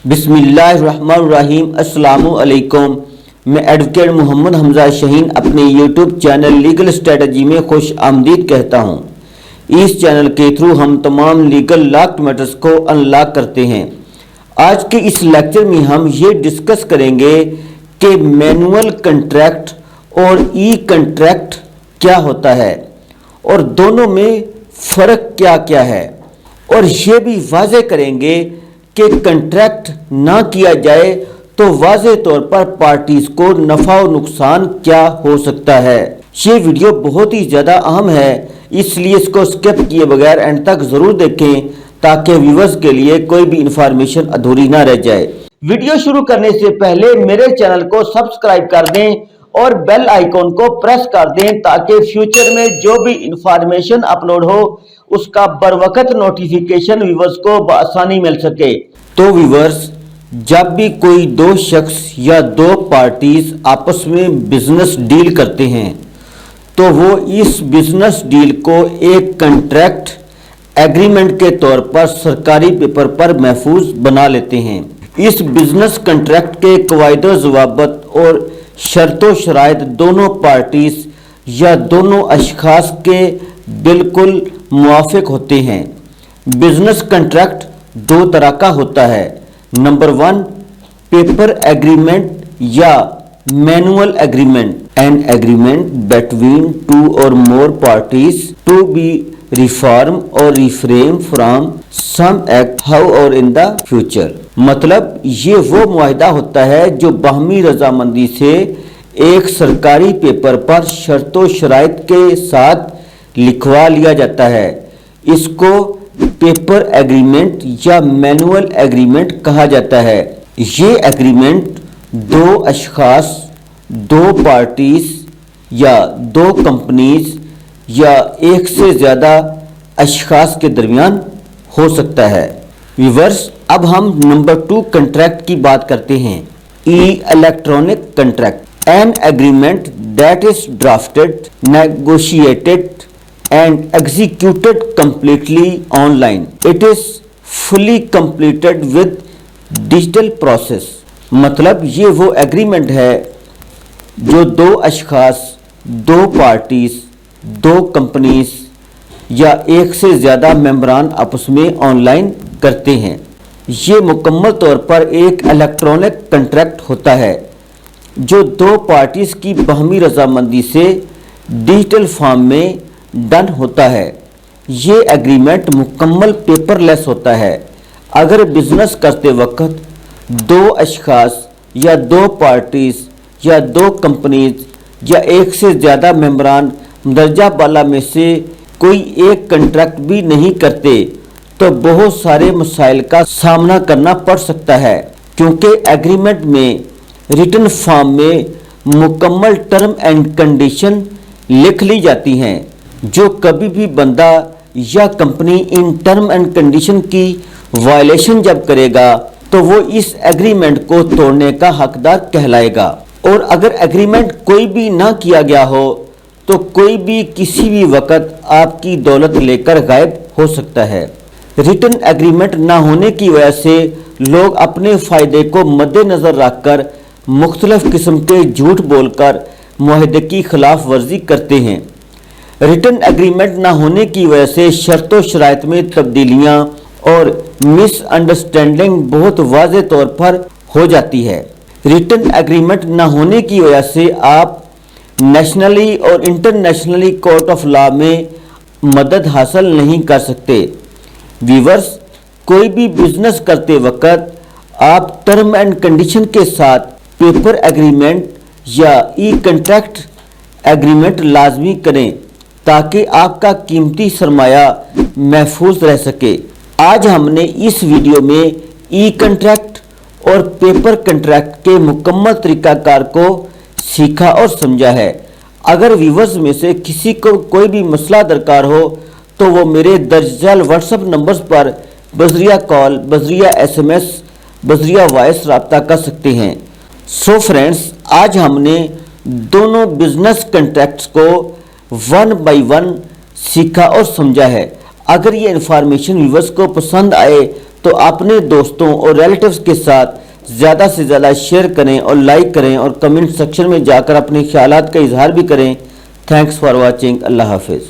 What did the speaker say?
बिस्मिल्लाहिर्रहमानिर्रहीम। अस्सलामु अलैकुम। मैं एडवोकेट मोहम्मद हमजा शहीन अपने यूट्यूब चैनल लीगल स्ट्रेटजी में खुश आमदीद कहता हूँ। इस चैनल के थ्रू हम तमाम लीगल लॉक मैटर्स को अनलॉक करते हैं। आज के इस लेक्चर में हम ये डिस्कस करेंगे कि मैनुअल कंट्रैक्ट और ई कंट्रैक्ट क्या होता है और दोनों में फ़र्क क्या क्या है, और ये भी वाज़े करेंगे कि कंट्रैक्ट ना किया जाए तो वाज़े तौर पर पार्टीज को नफ़ा और नुकसान क्या हो सकता है। ये वीडियो बहुत ही ज़्यादा अहम है, इसलिए इसको स्किप किए बगैर एंड तक ज़रूर देखें ताकि व्यूअर्स के लिए कोई भी इंफॉर्मेशन अधूरी ना रह जाए। वीडियो शुरू करने से पहले मेरे चैनल को सब्सक्राइब कर दें और बेल आइकॉन को प्रेस कर दें ताकि फ्यूचर में जो भी इंफॉर्मेशन अपलोड हो उसका बरवकत नोटिफिकेशन व्यूअर्स को बआसानी मिल सके। तो व्यूअर्स, जब भी कोई दो शख्स या दो पार्टीज आपस में बिजनेस डील करते हैं तो वो इस बिजनेस डील को एक कंट्रैक्ट एग्रीमेंट के तौर पर सरकारी पेपर पर महफूज बना लेते हैं। इस बिजनेस कंट्रैक्ट के कवायद ज़वाबित और शर्तों शराइत दोनों पार्टीज या दोनों अशखास के बिल्कुल मुवाफिक होते हैं। बिजनेस कंट्रैक्ट दो तरह का होता है। नंबर 1, पेपर एग्रीमेंट या manual agreement, an agreement between two or more parties to be reform or reframe from some act how or in the future. मतलब ये वो मुआहिदा होता है जो बाहमी रजामंदी से एक सरकारी पेपर पर शर्तों शराइत के साथ लिखवा लिया जाता है। इसको पेपर एग्रीमेंट या मैनुअल एग्रीमेंट कहा जाता है। ये एग्रीमेंट दो अशखास, दो पार्टीज या दो कंपनीज या एक से ज़्यादा अशखास के दरमियान हो सकता है। व्यूअर्स, अब हम नंबर 2 कंट्रैक्ट की बात करते हैं। E electronic contract, an agreement that is drafted, negotiated and executed completely online. It is fully completed with digital process. मतलब ये वो एग्रीमेंट है जो दो अशखास, दो पार्टीज, दो कंपनीज या एक से ज़्यादा मेंबरान आपस में ऑनलाइन करते हैं। ये मुकम्मल तौर पर एक इलेक्ट्रॉनिक कंट्रैक्ट होता है जो दो पार्टीज की बाहमी रजामंदी से डिजिटल फॉर्म में डन होता है। ये एग्रीमेंट मुकम्मल पेपरलेस होता है। अगर बिजनेस करते वक्त दो अशखास या दो पार्टीज या दो कंपनीज या एक से ज़्यादा मेंबरान दर्जा बाला में से कोई एक कंट्रैक्ट भी नहीं करते तो बहुत सारे मसाइल का सामना करना पड़ सकता है, क्योंकि एग्रीमेंट में रिटन फॉर्म में मुकम्मल टर्म एंड कंडीशन लिख ली जाती हैं। जो कभी भी बंदा या company in term and condition की वायलेशन जब करेगा तो वो इस एग्रीमेंट को तोड़ने का हकदार कहलाएगा। और अगर एग्रीमेंट कोई भी ना किया गया हो तो कोई भी किसी भी वक्त आपकी दौलत लेकर गायब हो सकता है। रिटन एग्रीमेंट ना होने की वजह से लोग अपने फ़ायदे को मद्देनज़र रखकर मुख्तलिफ किस्म के झूठ बोलकर मुआहदे की खिलाफ वर्जी करते हैं। रिटन एग्रीमेंट ना होने की वजह से शर्तों शराइत में तब्दीलियाँ और मिसअंडरस्टैंडिंग बहुत वाज़े तौर पर हो जाती है। रिटन एग्रीमेंट ना होने की वजह से आप नेशनली और इंटरनेशनली कोर्ट ऑफ लॉ में मदद हासिल नहीं कर सकते। व्यूअर्स, कोई भी बिजनेस करते वक्त आप टर्म एंड कंडीशन के साथ पेपर एग्रीमेंट या ई कंट्रैक्ट एग्रीमेंट लाजमी करें ताकि आपका कीमती सरमाया महफूज रह सके। आज हमने इस वीडियो में ई कंट्रैक्ट और पेपर कंट्रैक्ट के मुकम्मल तरीकाकार को सीखा और समझा है। अगर व्यूअर्स में से किसी को कोई भी मसला दरकार हो तो वो मेरे दर्ज व्हाट्सएप नंबर्स पर बजरिया कॉल, बजरिया SMS, बजरिया वॉइस रब्ता कर सकते हैं। सो फ्रेंड्स, आज हमने दोनों बिजनेस कंट्रैक्ट्स को 1 बाय 1 सीखा और समझा है। अगर ये इन्फॉर्मेशन व्यूअर्स को पसंद आए تو اپنے دوستوں اور ریلیٹیوز کے ساتھ زیادہ سے زیادہ شیئر کریں اور لائک کریں اور کمنٹ سیکشن میں جا کر اپنے خیالات کا اظہار بھی کریں۔ Thanks for watching. اللہ حافظ۔